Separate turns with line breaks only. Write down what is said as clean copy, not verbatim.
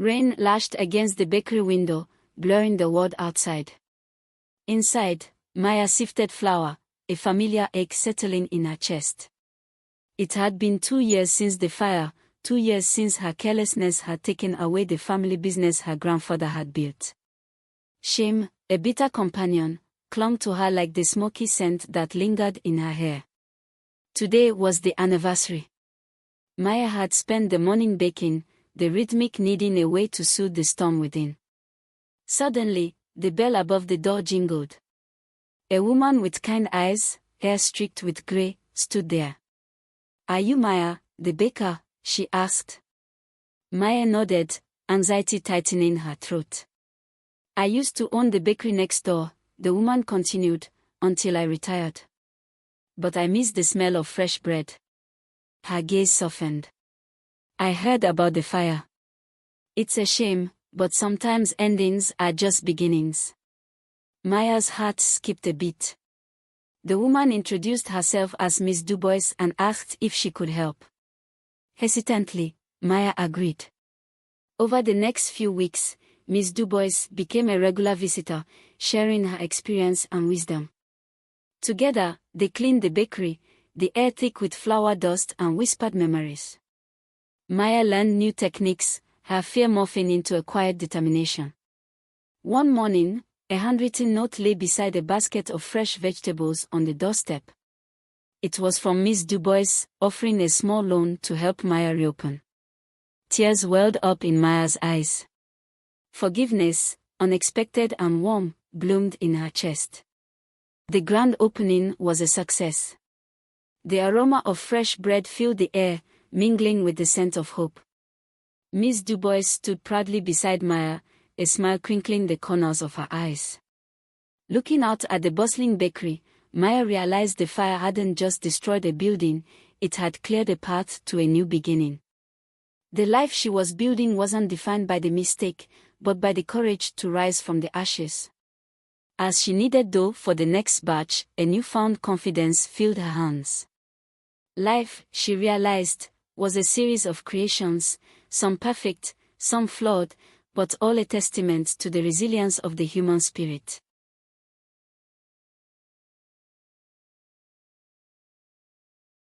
Rain lashed against the bakery window, blurring the world outside. Inside, Maya sifted flour, a familiar ache settling in her chest. It had been 2 years since the fire, 2 years since her carelessness had taken away the family business her grandfather had built. Shame, a bitter companion, clung to her like the smoky scent that lingered in her hair. Today was the anniversary. Maya had spent the morning baking, the rhythmic kneading a way to soothe the storm within. Suddenly, the bell above the door jingled. A woman with kind eyes, hair streaked with grey, stood there. "Are you Maya, the baker?" she asked. Maya nodded, anxiety tightening her throat. "I used to own the bakery next door," the woman continued, "until I retired. But I miss the smell of fresh bread." Her gaze softened. "I heard about the fire. It's a shame, but sometimes endings are just beginnings." Maya's heart skipped a beat. The woman introduced herself as Miss Dubois and asked if she could help. Hesitantly, Maya agreed. Over the next few weeks, Miss Dubois became a regular visitor, sharing her experience and wisdom. Together, they cleaned the bakery, the air thick with flour dust and whispered memories. Maya learned new techniques, her fear morphing into a quiet determination. One morning, a handwritten note lay beside a basket of fresh vegetables on the doorstep. It was from Miss Dubois, offering a small loan to help Maya reopen. Tears welled up in Maya's eyes. Forgiveness, unexpected and warm, bloomed in her chest. The grand opening was a success. The aroma of fresh bread filled the air, mingling with the scent of hope. Miss Dubois stood proudly beside Maya, a smile crinkling the corners of her eyes. Looking out at the bustling bakery, Maya realized the fire hadn't just destroyed a building, it had cleared a path to a new beginning. The life she was building wasn't defined by the mistake, but by the courage to rise from the ashes. As she kneaded dough for the next batch, a newfound confidence filled her hands. Life, she realized, was a series of creations, some perfect, some flawed, but all a testament to the resilience of the human spirit.